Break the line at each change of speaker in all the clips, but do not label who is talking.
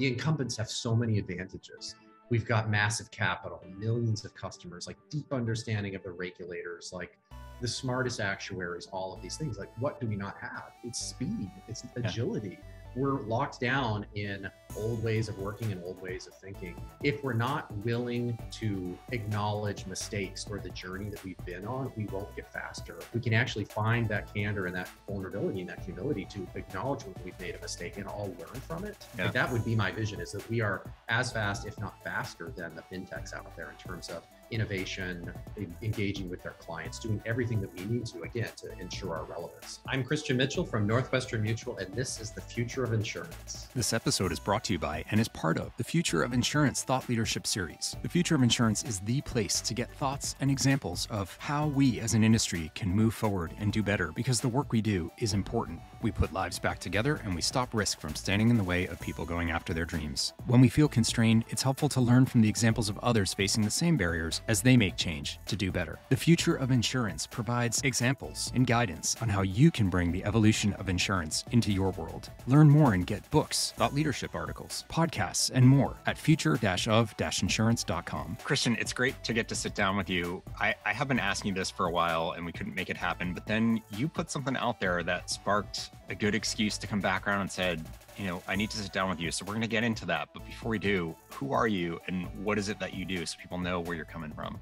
the incumbents have so many advantages. We've got massive capital, millions of customers, like deep understanding of the regulators, like the smartest actuaries, all of these things. Like, what do we not have? It's speed, it's agility. We're locked down in old ways of working and old ways of thinking. If we're not willing to acknowledge mistakes or the journey that we've been on, we won't get faster. We can actually find that candor and that vulnerability and that humility to acknowledge when we've made a mistake and all learn from it. Like, that would be my vision, is that we are as fast, if not faster, than the fintechs out there in terms of innovation, engaging with our clients, doing everything that we need to, again, to ensure our relevance. I'm Christian Mitchell from Northwestern Mutual, and this is The Future of Insurance.
This episode is brought to you by and is part of the Future of Insurance Thought Leadership Series. The Future of Insurance is the place to get thoughts and examples of how we as an industry can move forward and do better, because the work we do is important. We put lives back together and we stop risk from standing in the way of people going after their dreams. When we feel constrained, it's helpful to learn from the examples of others facing the same barriers as they make change to do better. The Future of Insurance provides examples and guidance on how you can bring the evolution of insurance into your world. Learn more and get books, thought leadership articles, podcasts, and more at future-of-insurance.com.
Christian, it's great to get to sit down with you. I have been asking you this for a while and we couldn't make it happen, but then you put something out there that sparked a good excuse to come back around and said, you know, I need to sit down with you. So we're going to get into that. But before we do, who are you and what is it that you do so people know where you're coming from?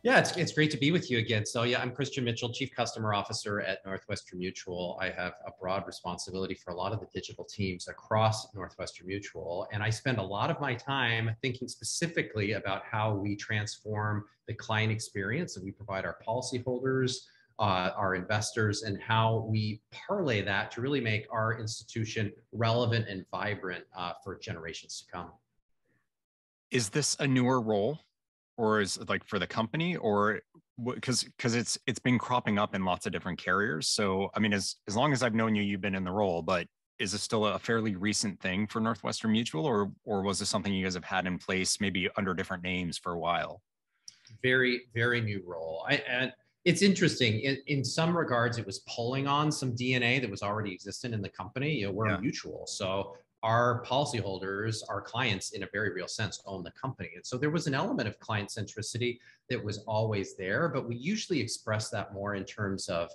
Yeah, it's great to be with you again. So yeah, I'm Christian Mitchell, Chief Customer Officer at Northwestern Mutual. I have a broad responsibility for a lot of the digital teams across Northwestern Mutual. And I spend a lot of my time thinking specifically about how we transform the client experience that we provide our policyholders, our investors, and how we parlay that to really make our institution relevant and vibrant for generations to come.
Is this a newer role? Or is it like for the company, or because it's been cropping up in lots of different carriers? So, I mean, as long as I've known you, you've been in the role, but is this still a fairly recent thing for Northwestern Mutual, or was this something you guys have had in place maybe under different names for a while?
Very, very new role. And it's interesting. In some regards, it was pulling on some DNA that was already existent in the company. You know, we're a mutual, so our policyholders, our clients, in a very real sense, own the company. And so there was an element of client centricity that was always there, but we usually express that more in terms of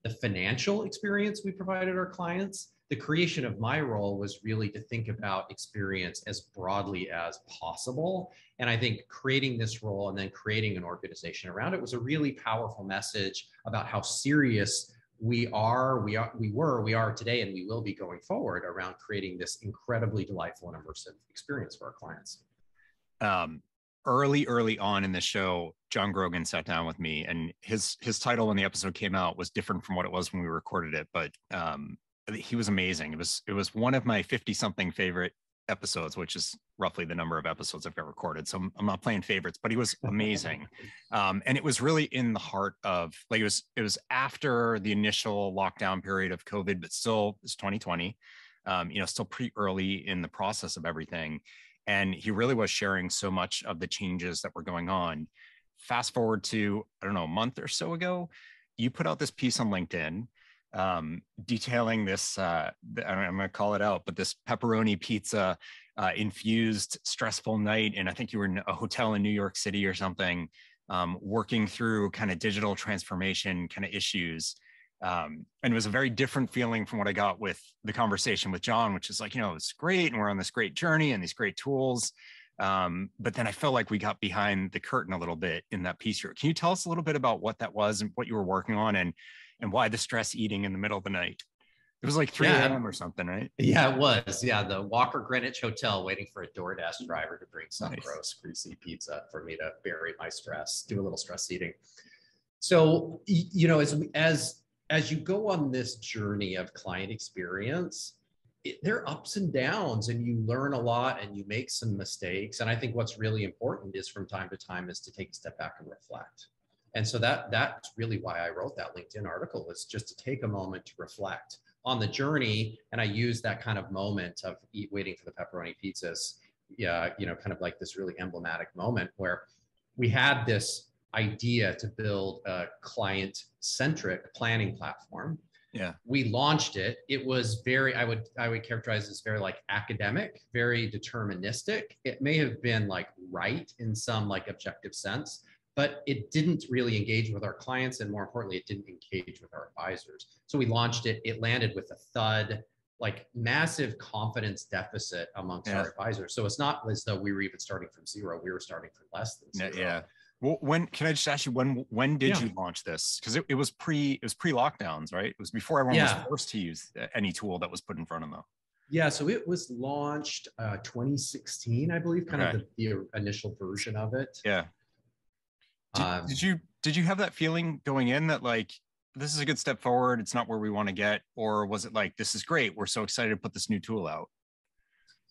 the financial experience we provided our clients. The creation of my role was really to think about experience as broadly as possible. And I think creating this role and then creating an organization around it was a really powerful message about how serious we are today, and we will be going forward around creating this incredibly delightful and immersive experience for our clients.
Early on in the show, John Grogan sat down with me, and his title when the episode came out was different from what it was when we recorded it, but he was amazing. It was one of my 50-something favorite episodes, which is roughly the number of episodes I've ever recorded. So I'm not playing favorites, but he was amazing. And it was really in the heart of, like, it was after the initial lockdown period of COVID, but still it's 2020, still pretty early in the process of everything. And he really was sharing so much of the changes that were going on. Fast forward to, I don't know, a month or so ago, you put out this piece on LinkedIn detailing this, I'm going to call it out, but this pepperoni pizza infused stressful night. And I think you were in a hotel in New York City or something, working through kind of digital transformation kind of issues. And it was a very different feeling from what I got with the conversation with John, which is like, you know, it's great. And we're on this great journey and these great tools. But then I felt like we got behind the curtain a little bit in that piece here. Can you tell us a little bit about what that was and what you were working on, and why the stress eating in the middle of the night? It was like 3 a.m. or something, right?
Yeah, it was. Yeah, the Walker Greenwich Hotel, waiting for a DoorDash driver to bring some gross, greasy pizza for me to bury my stress, do a little stress eating. So, you know, as you go on this journey of client experience, there are ups and downs, and you learn a lot and you make some mistakes. And I think what's really important is from time to time is to take a step back and reflect. And so that's really why I wrote that LinkedIn article, was just to take a moment to reflect on the journey. And I used that kind of moment of waiting for the pepperoni pizzas, kind of like this really emblematic moment where we had this idea to build a client-centric planning platform
Yeah.
We launched it. It was very, I would characterize it as very like academic, very deterministic. It may have been like right in some like objective sense, but it didn't really engage with our clients. And more importantly, it didn't engage with our advisors. So we launched it. It landed with a thud, like massive confidence deficit amongst our advisors. So it's not as though we were even starting from zero. We were starting from less than zero.
Yeah. Well, when can I just ask you when did you launch this? Because it was pre lockdowns, right? It was before everyone was forced to use any tool that was put in front of them.
Yeah, so it was launched 2016, I believe, kind of the initial version of it.
Yeah. Did you have that feeling going in that like this is a good step forward? It's not where we want to get, or was it like this is great? We're so excited to put this new tool out.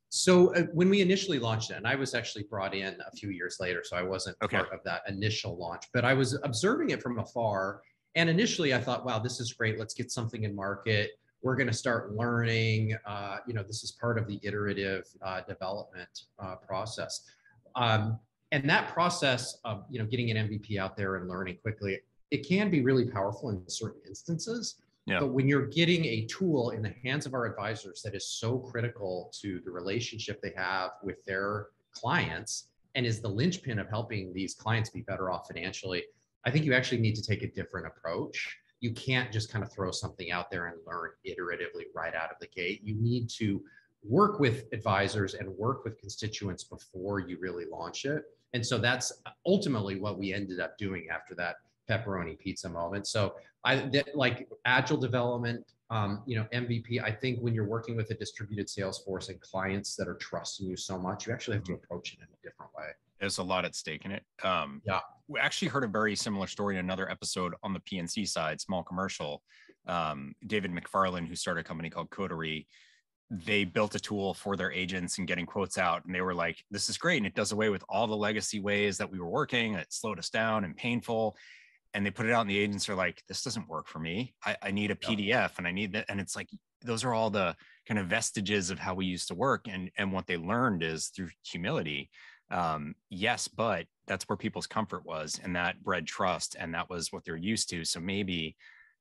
So when we initially launched it, and I was actually brought in a few years later, so I wasn't part of that initial launch, but I was observing it from afar. And initially I thought, wow, this is great. Let's get something in market. We're going to start learning. This is part of the iterative development process. And that process of, getting an MVP out there and learning quickly, it can be really powerful in certain instances. Yeah. But when you're getting a tool in the hands of our advisors that is so critical to the relationship they have with their clients and is the linchpin of helping these clients be better off financially, I think you actually need to take a different approach. You can't just kind of throw something out there and learn iteratively right out of the gate. You need to work with advisors and work with constituents before you really launch it. And so that's ultimately what we ended up doing after that pepperoni pizza moment. So like Agile Development, MVP, I think when you're working with a distributed sales force and clients that are trusting you so much, you actually have to approach it in a different way.
There's a lot at stake in it. We actually heard a very similar story in another episode on the PNC side, small commercial. David McFarland, who started a company called Coterie, they built a tool for their agents and getting quotes out. And they were like, this is great. And it does away with all the legacy ways that we were working. It slowed us down and painful. And they put it out and the agents are like, this doesn't work for me. I need a PDF and I need that. And it's like, those are all the kind of vestiges of how we used to work. And what they learned is through humility. Yes, but that's where people's comfort was. And that bred trust. And that was what they're used to. So maybe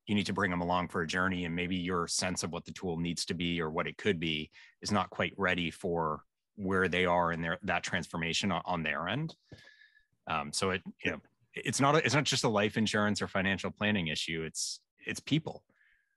you need to bring them along for a journey. And maybe your sense of what the tool needs to be or what it could be is not quite ready for where they are in that transformation on their end. So it's not just a life insurance or financial planning issue. It's people.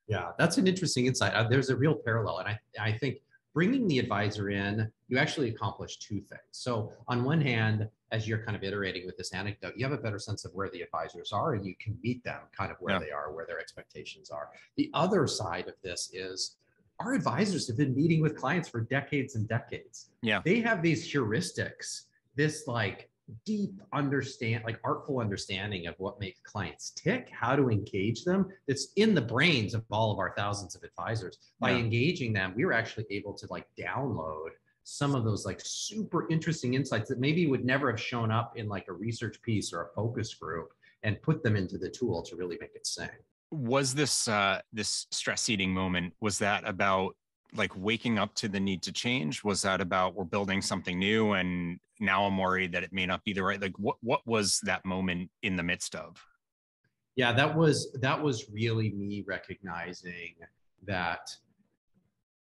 Yeah, that's an interesting insight. There's a real parallel. And I think bringing the advisor in, you actually accomplish two things. So on one hand, as you're kind of iterating with this anecdote, you have a better sense of where the advisors are and you can meet them kind of where they are, where their expectations are. The other side of this is our advisors have been meeting with clients for decades and decades.
Yeah.
They have these heuristics, this like deep artful understanding of what makes clients tick, how to engage them. It's in the brains of all of our thousands of advisors. By engaging them, we were actually able to like download some of those like super interesting insights that maybe would never have shown up in like a research piece or a focus group and put them into the tool to really make it sing.
Was this stress eating moment, was that about like waking up to the need to change? Was that about we're building something new and now I'm worried that it may not be the right, like what was that moment in the midst of?
Yeah, that was really me recognizing that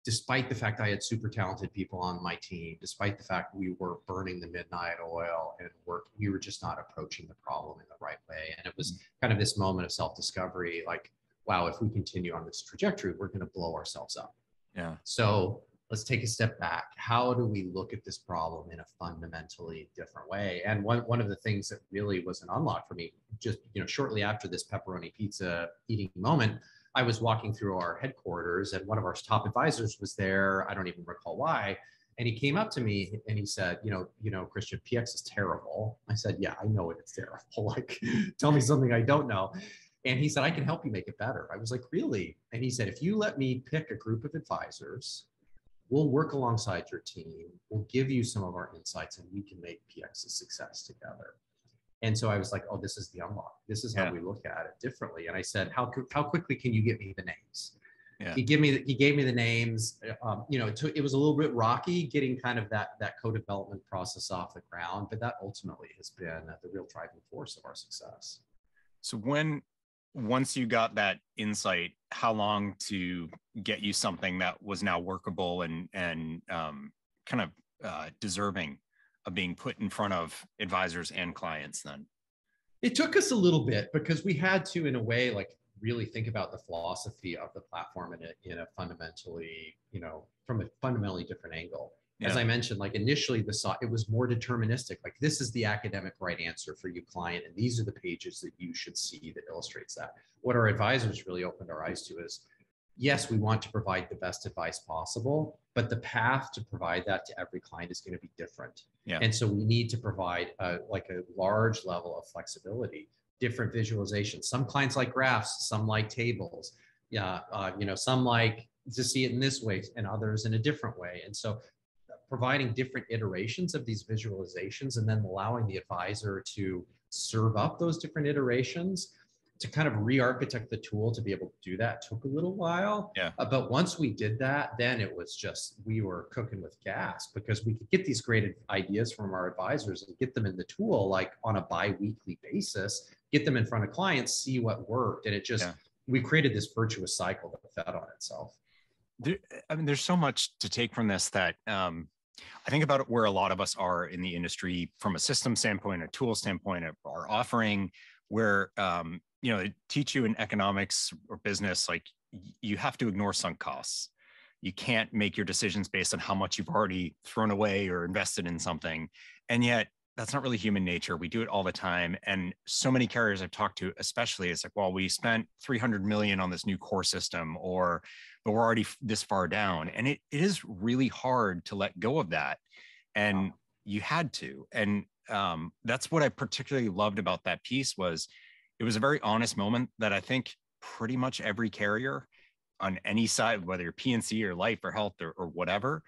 despite the fact I had super talented people on my team, despite the fact we were burning the midnight oil and we were just not approaching the problem in the right way. And it was kind of this moment of self-discovery, like, wow, if we continue on this trajectory, we're going to blow ourselves up.
Yeah.
So let's take a step back. How do we look at this problem in a fundamentally different way? And one of the things that really was an unlock for me, just shortly after this pepperoni pizza eating moment, I was walking through our headquarters and one of our top advisors was there. I don't even recall why. And he came up to me and he said, Christian, PX is terrible. I said, yeah, I know it's terrible. Like, tell me something I don't know. And he said, I can help you make it better. I was like, really? And he said, if you let me pick a group of advisors, we'll work alongside your team. We'll give you some of our insights and we can make PX a success together. And so I was like, oh, this is the unlock. This is how we look at it differently. And I said, how quickly can you get me the names? Yeah. He gave me the names. It was a little bit rocky getting kind of that co-development process off the ground, but that ultimately has been the real driving force of our success.
So when once you got that insight, how long to get you something that was now workable and kind of deserving of being put in front of advisors and clients then?
It took us a little bit because we had to, in a way, like really think about the philosophy of the platform in a fundamentally, from a fundamentally different angle.
Yeah.
As I mentioned, like initially it was more deterministic. Like, this is the academic right answer for you, client, and these are the pages that you should see that illustrates that. What our advisors really opened our eyes to is, yes, we want to provide the best advice possible, but the path to provide that to every client is going to be different.
Yeah.
And so we need to provide a large level of flexibility, different visualizations. Some clients like graphs, some like tables, some like to see it in this way and others in a different way. And so providing different iterations of these visualizations and then allowing the advisor to serve up those different iterations to kind of re-architect the tool to be able to do that took a little while.
Yeah.
But once we did that, then it was just, we were cooking with gas because we could get these great ideas from our advisors and get them in the tool, like on a bi-weekly basis, get them in front of clients, see what worked. And it just, we created this virtuous cycle that fed on itself.
There's so much to take from this that I think about it where a lot of us are in the industry from a system standpoint, a tool standpoint, our offering, where they teach you in economics or business, like you have to ignore sunk costs. You can't make your decisions based on how much you've already thrown away or invested in something. And yet that's not really human nature. We do it all the time. And so many carriers I've talked to, especially, it's like, well, we spent $300 million on this new core system, but we're already this far down. And it is really hard to let go of that. And you had to. And that's what I particularly loved about that piece was it was a very honest moment that I think pretty much every carrier on any side, whether you're P&C or life or health or whatever,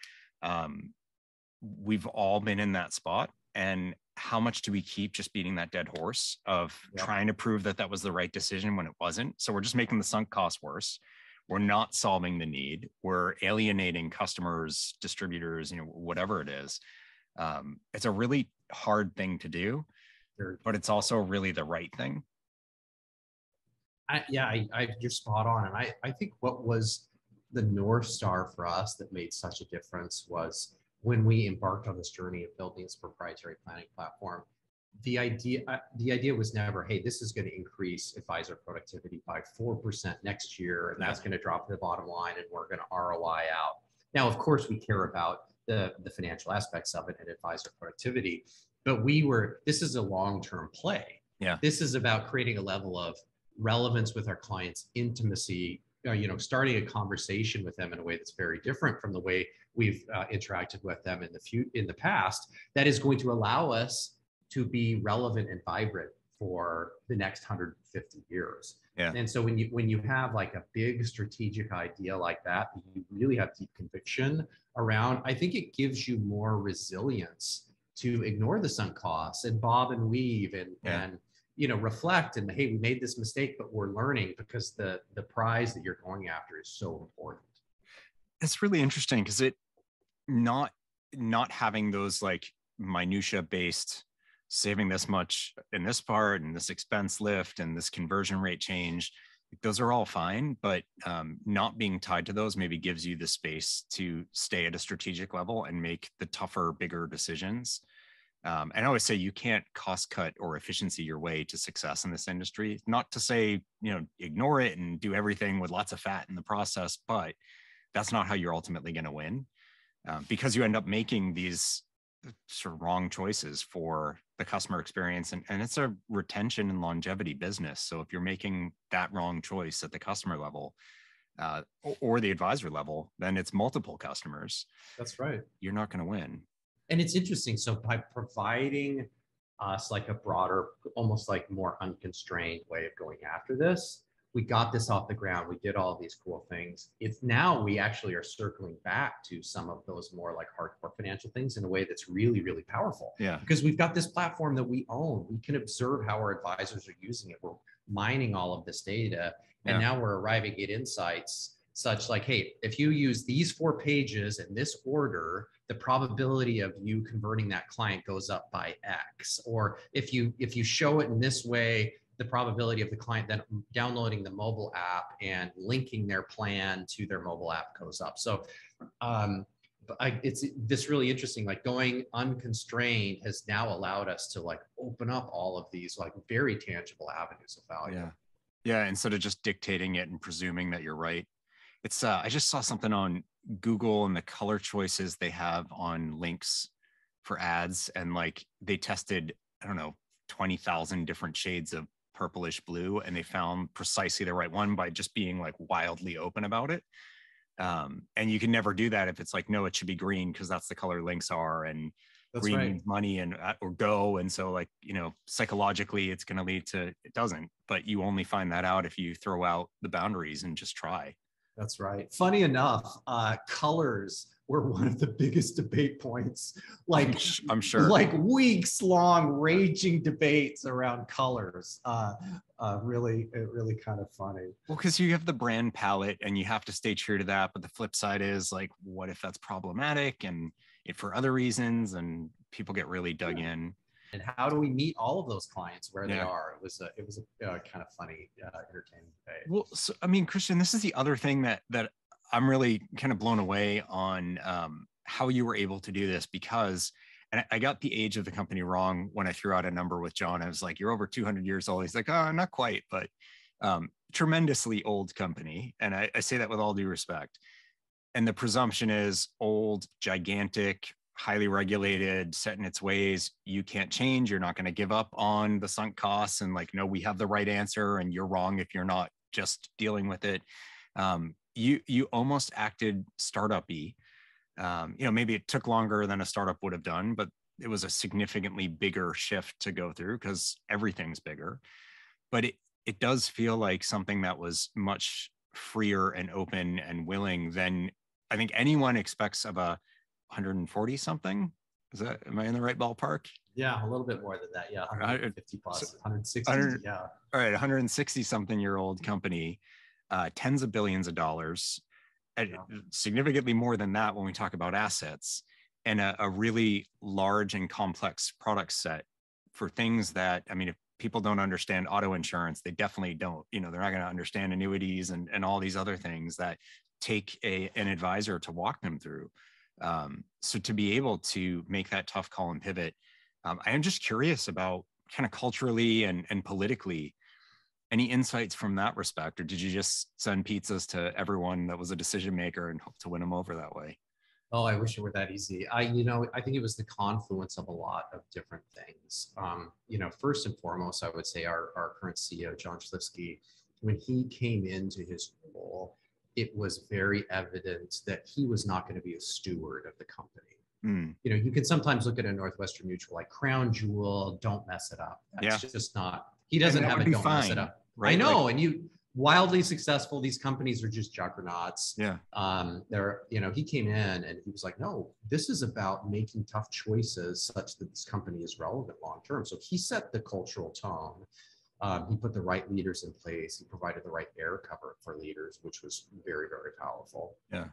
we've all been in that spot. And how much do we keep just beating that dead horse of trying to prove that that was the right decision when it wasn't? So we're just making the sunk cost worse. We're not solving the need. We're alienating customers, distributors, whatever it is. It's a really hard thing to do, but it's also really the right thing.
You're spot on. And I think what was the North Star for us that made such a difference was when we embarked on this journey of building this proprietary planning platform. The idea was never, hey, this is going to increase advisor productivity by 4% next year, and that's going to drop to the bottom line, and we're going to ROI out. Now, of course, we care about the financial aspects of it and advisor productivity, but this is a long-term play.
Yeah.
This is about creating a level of relevance with our clients, intimacy, starting a conversation with them in a way that's very different from the way we've interacted with them in the past. That is going to allow us to be relevant and vibrant for the next 150 years.
Yeah.
And so when you have like a big strategic idea like that, you really have deep conviction around, I think it gives you more resilience to ignore the sunk costs and bob and weave and reflect and, hey, we made this mistake, but we're learning because the prize that you're going after is so important.
It's really interesting because not having those like minutia based, saving this much in this part and this expense lift and this conversion rate change, those are all fine, but not being tied to those maybe gives you the space to stay at a strategic level and make the tougher, bigger decisions. And I always say you can't cost cut or efficiency your way to success in this industry. Not to say, ignore it and do everything with lots of fat in the process, but that's not how you're ultimately going to win, because you end up making these sort of wrong choices for the customer experience. And it's a retention and longevity business. So if you're making that wrong choice at the customer level or the advisor level, then it's multiple customers.
That's right.
You're not going to win.
And it's interesting. So by providing us like a broader, almost like more unconstrained way of going after this, we got this off the ground. We did all these cool things. It's now we actually are circling back to some of those more like hardcore financial things in a way that's really, really powerful.
Yeah.
Because we've got this platform that we own. We can observe how our advisors are using it. We're mining all of this data. And now we're arriving at insights such like, hey, if you use these 4 pages in this order, the probability of you converting that client goes up by X. Or if you show it in this way, the probability of the client then downloading the mobile app and linking their plan to their mobile app goes up. So it's this really interesting, like going unconstrained has now allowed us to like open up all of these like very tangible avenues of value.
Yeah. Yeah. Instead of just dictating it and presuming that you're right. It's I just saw something on Google and the color choices they have on links for ads, and like they tested, I don't know, 20,000 different shades of purplish blue, and they found precisely the right one by just being like wildly open about it. And you can never do that if it's like, no, it should be green because that's the color links are, and
That's
green
right.
means money and or go. And so like, you know, psychologically it's going to lead to, it doesn't, but you only find that out if you throw out the boundaries and just try.
That's right. Funny enough, colors were one of the biggest debate points. Like
I'm sure.
Like weeks long raging debates around colors. Really kind of funny.
Well, because you have the brand palette and you have to stay true to that. But the flip side is like, what if that's problematic and it for other reasons, and people get really dug in.
And how do we meet all of those clients where they are? It was a kind of funny, entertaining debate.
Well, so, I mean, Christian, this is the other thing that I'm really kind of blown away on, how you were able to do this, because, and I got the age of the company wrong when I threw out a number with John. I was like, you're over 200 years old. He's like, oh, not quite, but tremendously old company. And I say that with all due respect. And the presumption is old, gigantic, highly regulated, set in its ways. You can't change. You're not going to give up on the sunk costs and like, no, we have the right answer and you're wrong if you're not just dealing with it. You almost acted startup-y. You know, maybe it took longer than a startup would have done, but it was a significantly bigger shift to go through because everything's bigger. But it does feel like something that was much freer and open and willing than I think anyone expects of a 140 something. Is that, am I in the right ballpark?
Yeah, a little bit more than that. Yeah, 150 plus, 160. Yeah.
All right, 160 something year old company, tens of billions of dollars, significantly more than that when we talk about assets, and a really large and complex product set for things that, I mean, if people don't understand auto insurance, they definitely don't, you know, they're not going to understand annuities and all these other things that take an advisor to walk them through. So to be able to make that tough call and pivot, I am just curious about kind of culturally and politically, any insights from that respect, or did you just send pizzas to everyone that was a decision maker and hope to win them over that way?
Oh, I wish it were that easy. I think it was the confluence of a lot of different things. First and foremost, I would say our current CEO, John Schlifsky, when he came into his role, it was very evident that he was not going to be a steward of the company. You know, you can sometimes look at a Northwestern Mutual like crown jewel, don't mess it up. That's just not, he doesn't have it, don't mess it up. Right? I know. Like, and you wildly successful, these companies are just juggernauts.
Yeah.
He came in and he was like, no, this is about making tough choices such that this company is relevant long-term. So he set the cultural tone. He put the right leaders in place. He provided the right air cover for leaders, which was very, very powerful.
Yeah.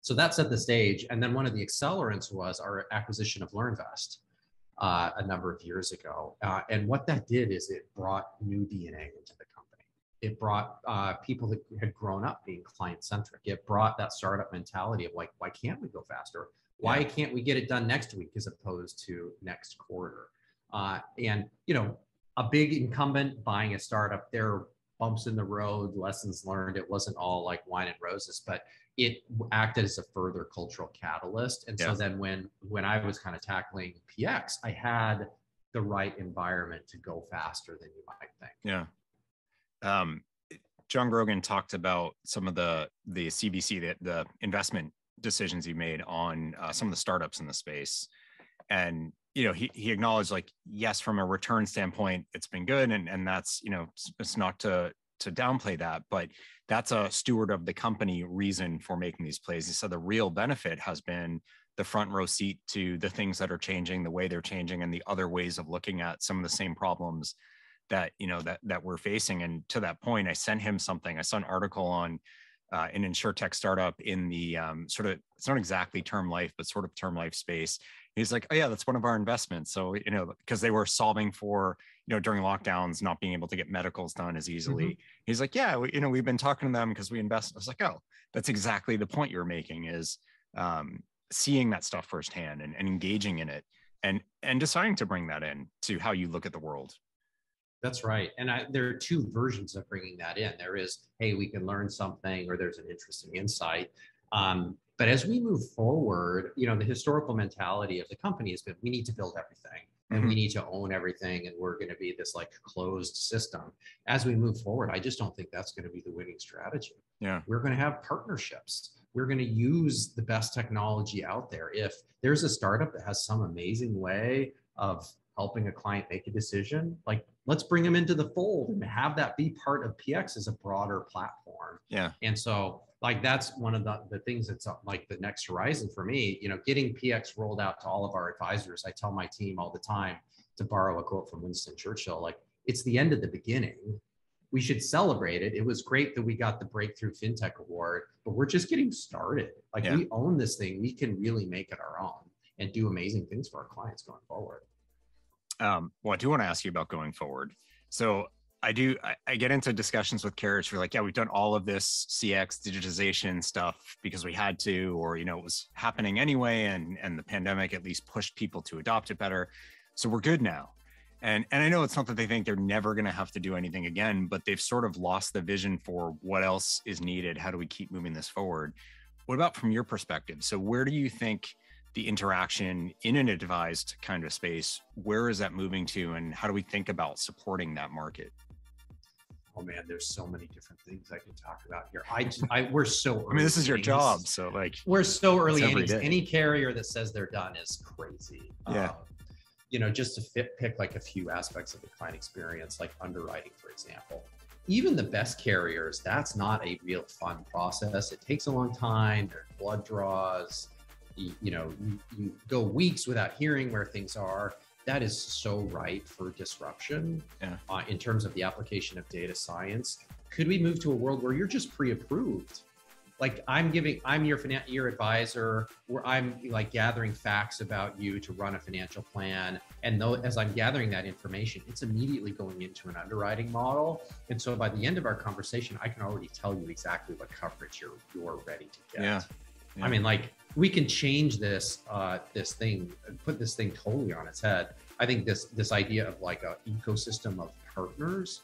So that set the stage. And then one of the accelerants was our acquisition of LearnVest a number of years ago. And what that did is it brought new DNA into the company. It brought people that had grown up being client-centric. It brought that startup mentality of like, why can't we go faster? Why can't we get it done next week as opposed to next quarter? A big incumbent buying a startup, there are bumps in the road, lessons learned. It wasn't all like wine and roses, but it acted as a further cultural catalyst. And so then when I was kind of tackling PX, I had the right environment to go faster than you might think.
Yeah. John Grogan talked about some of the CVC, the investment decisions he made on some of the startups in the space. And he acknowledged, like, yes, from a return standpoint, it's been good. And that's, it's not to downplay that, but that's a steward of the company reason for making these plays. He said the real benefit has been the front row seat to the things that are changing, the way they're changing, and the other ways of looking at some of the same problems that, that we're facing. And to that point, I sent him something. I saw an article on an insurtech startup in the sort of, it's not exactly term life, but sort of term life space. He's like, oh yeah, that's one of our investments. So, because they were solving for, during lockdowns, not being able to get medicals done as easily. Mm-hmm. He's like, yeah, we've been talking to them because we invest. I was like, oh, that's exactly the point you're making, is seeing that stuff firsthand and engaging in it and deciding to bring that in to how you look at the world.
That's right. And there are two versions of bringing that in. There is, hey, we can learn something, or there's an interesting insight. But as we move forward, the historical mentality of the company has been, we need to build everything and we need to own everything. And we're going to be this like closed system. As we move forward, I just don't think that's going to be the winning strategy.
Yeah.
We're going to have partnerships. We're going to use the best technology out there. If there's a startup that has some amazing way of helping a client make a decision, like, let's bring them into the fold and have that be part of PX as a broader platform.
Yeah.
And so like, that's one of the things that's like the next horizon for me, getting PX rolled out to all of our advisors. I tell my team all the time, to borrow a quote from Winston Churchill, like, it's the end of the beginning. We should celebrate it. It was great that we got the Breakthrough FinTech Award, but we're just getting started. Like, we own this thing. We can really make it our own and do amazing things for our clients going forward.
Well, I do want to ask you about going forward. So I get into discussions with carriers who are like, yeah, we've done all of this CX digitization stuff because we had to, or, it was happening anyway. And the pandemic at least pushed people to adopt it better. So we're good now. And I know it's not that they think they're never going to have to do anything again, but they've sort of lost the vision for what else is needed. How do we keep moving this forward? What about from your perspective? So where do you think the interaction in an advised kind of space, where is that moving to, and how do we think about supporting that market?
Oh man, there's so many different things I can talk about here. We're so early.
I mean, this is your job, so like,
we're so early innings. Any carrier that says they're done is crazy.
Yeah.
Just to pick like a few aspects of the client experience, like underwriting, for example. Even the best carriers, that's not a real fun process. It takes a long time. There's blood draws. You go weeks without hearing where things are. That is so ripe for disruption. In terms of the application of data science. Could we move to a world where you're just pre-approved? Like, I'm your advisor, where I'm like gathering facts about you to run a financial plan. And as I'm gathering that information, it's immediately going into an underwriting model. And so by the end of our conversation, I can already tell you exactly what coverage you're ready to get.
Yeah.
I mean, like, we can change this thing, put this thing totally on its head. I think this idea of like an ecosystem of partners,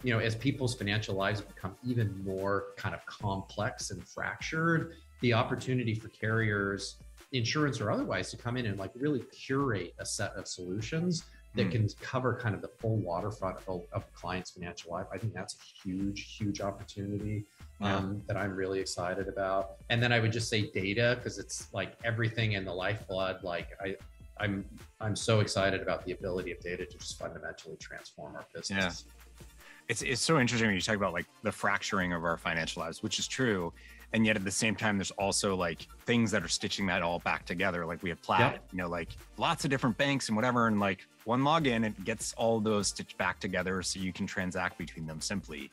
as people's financial lives become even more kind of complex and fractured, the opportunity for carriers, insurance or otherwise, to come in and like really curate a set of solutions that can cover kind of the full waterfront of clients' financial life. I think that's a huge, huge opportunity that I'm really excited about. And then I would just say data, because it's like everything in the lifeblood. Like I'm so excited about the ability of data to just fundamentally transform our business.
Yeah. It's so interesting when you talk about like the fracturing of our financial lives, which is true. And yet at the same time, there's also like things that are stitching that all back together. Like we have Plaid, like lots of different banks and whatever. And like one login, it gets all those stitched back together so you can transact between them simply.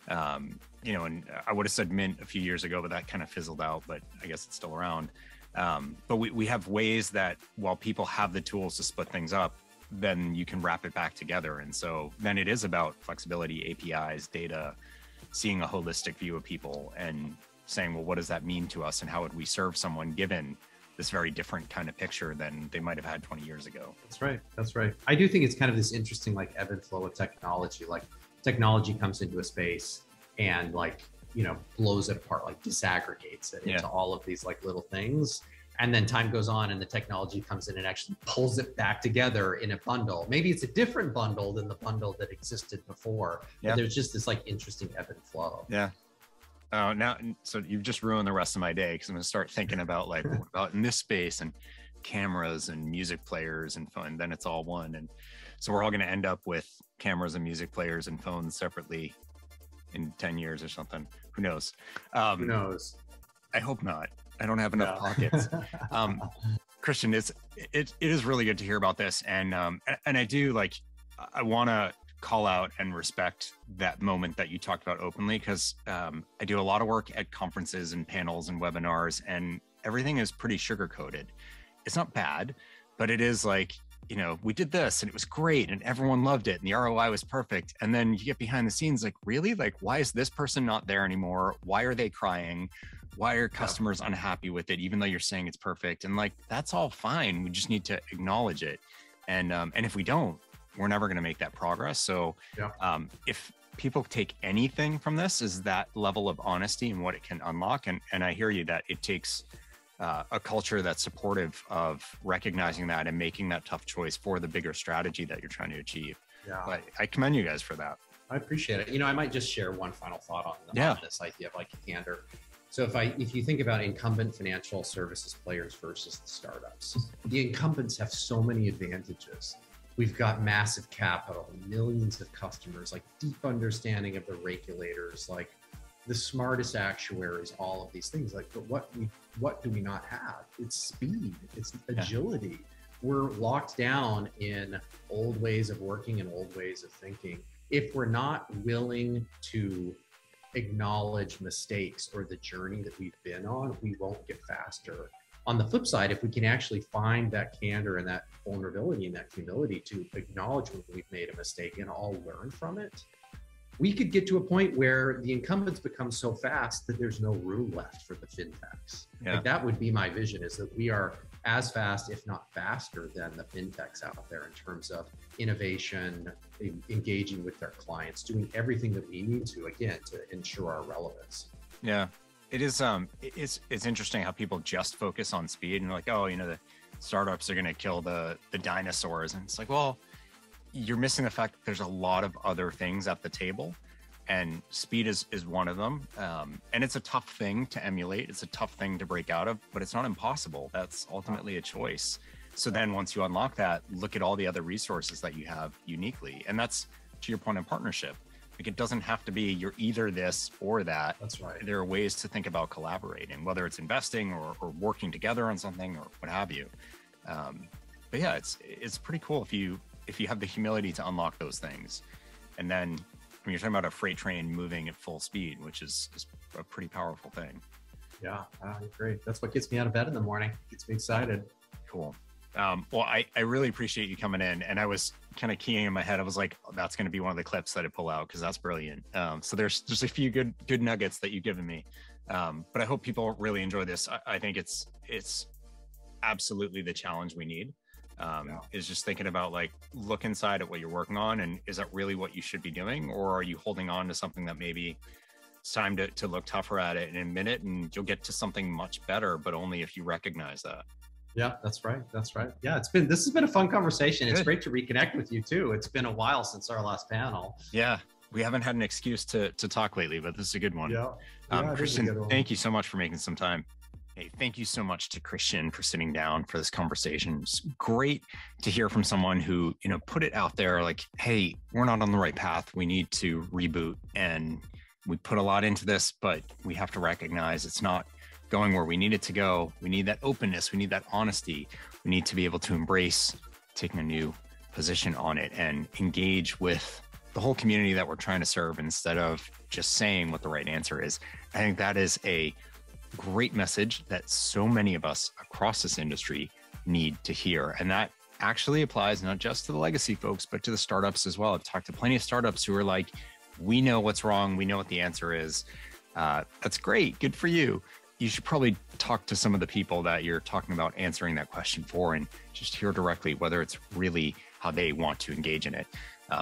And I would have said Mint a few years ago, but that kind of fizzled out, but I guess it's still around. But we have ways that while people have the tools to split things up, then you can wrap it back together. And so then it is about flexibility, APIs, data, seeing a holistic view of people and saying, well, what does that mean to us? And how would we serve someone given this very different kind of picture than they might have had 20 years ago?
That's right. That's right. I do think it's kind of this interesting, like, ebb and flow of technology. Like, technology comes into a space and like, blows it apart, like disaggregates it into all of these like little things. And then time goes on and the technology comes in and actually pulls it back together in a bundle. Maybe it's a different bundle than the bundle that existed before. But there's just this like interesting ebb and flow.
Yeah. Now, so you've just ruined the rest of my day, because I'm going to start thinking about like, what about in this space and cameras and music players and phone. Then it's all one. And so we're all going to end up with cameras and music players and phones separately in 10 years or something. Who knows?
Who knows?
I hope not. I don't have enough pockets. Christian, it is really good to hear about this. And I do like, I want to call out and respect that moment that you talked about openly, because I do a lot of work at conferences and panels and webinars, and everything is pretty sugar coated. It's not bad, but it is like, you know, we did this and it was great and everyone loved it and the ROI was perfect. And then you get behind the scenes like, really? Like, why is this person not there anymore? Why are they crying? Why are customers unhappy with it, even though you're saying it's perfect? And like, that's all fine. We just need to acknowledge it. And if we don't, we're never going to make that progress. So if people take anything from this, is that level of honesty and what it can unlock. And I hear you that it takes a culture that's supportive of recognizing that and making that tough choice for the bigger strategy that you're trying to achieve. But I commend you guys for that.
I appreciate it. You know, I might just share one final thought on this idea of like candor. So if you think about incumbent financial services players versus the startups, the incumbents have so many advantages. We've got massive capital, millions of customers, like deep understanding of the regulators, like the smartest actuaries, all of these things. Like, but what do we not have? It's speed, it's agility. We're locked down in old ways of working and old ways of thinking. If we're not willing to acknowledge mistakes or the journey that we've been on, we won't get faster. On the flip side, if we can actually find that candor and that vulnerability and that humility to acknowledge when we've made a mistake and all learn from it, we could get to a point where the incumbents become so fast that there's no room left for the fintechs. Like, that would be my vision, is that we are as fast, if not faster, than the fintechs out there in terms of innovation, engaging with their clients, doing everything that we need to, again, to ensure our relevance.
Yeah, it is. It's interesting how people just focus on speed and like, oh, you know, the startups are going to kill the dinosaurs, and it's like, well, you're missing the fact that there's a lot of other things at the table, and speed is one of them. And it's a tough thing to emulate. It's a tough thing to break out of, but it's not impossible. That's ultimately a choice. So then once you unlock that, look at all the other resources that you have uniquely. And that's, to your point, in partnership. Like, it doesn't have to be you're either this or that.
That's right.
There are ways to think about collaborating, whether it's investing or working together on something or what have you. But yeah, it's pretty cool if you have the humility to unlock those things. And then when you're talking about a freight train moving at full speed, which is a pretty powerful thing.
Yeah, great. That's what gets me out of bed in the morning. Gets me excited.
Cool. Well, I really appreciate you coming in, and I was kind of keying in my head. I was like, oh, that's going to be one of the clips that I pull out, because that's brilliant. So there's a few good nuggets that you've given me. But I hope people really enjoy this. I think it's absolutely the challenge we need. Is just thinking about, like, look inside at what you're working on, and is that really what you should be doing, or are you holding on to something that maybe it's time to look tougher at it and admit it, and you'll get to something much better, but only if you recognize that.
Yeah, that's right. Yeah, this has been a fun conversation. It's great to reconnect with you too. It's been a while since our last panel.
Yeah, we haven't had an excuse to talk lately, but this is a good one. Christian, thank you so much for making some time. Hey, thank you so much to Christian for sitting down for this conversation. It's great to hear from someone who, you know, put it out there like, hey, we're not on the right path. We need to reboot, and we put a lot into this, but we have to recognize it's not going where we need it to go. We need that openness. We need that honesty. We need to be able to embrace taking a new position on it and engage with the whole community that we're trying to serve instead of just saying what the right answer is. I think that is a great message that so many of us across this industry need to hear. And that actually applies not just to the legacy folks, but to the startups as well. I've talked to plenty of startups who are like, we know what's wrong. We know what the answer is. That's great. Good for you. You should probably talk to some of the people that you're talking about answering that question for, and just hear directly whether it's really how they want to engage in it.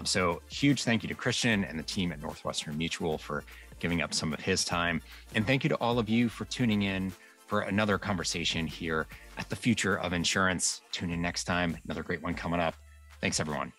So huge thank you to Christian and the team at Northwestern Mutual for giving up some of his time. And thank you to all of you for tuning in for another conversation here at the Future of Insurance. Tune in next time. Another great one coming up. Thanks, everyone.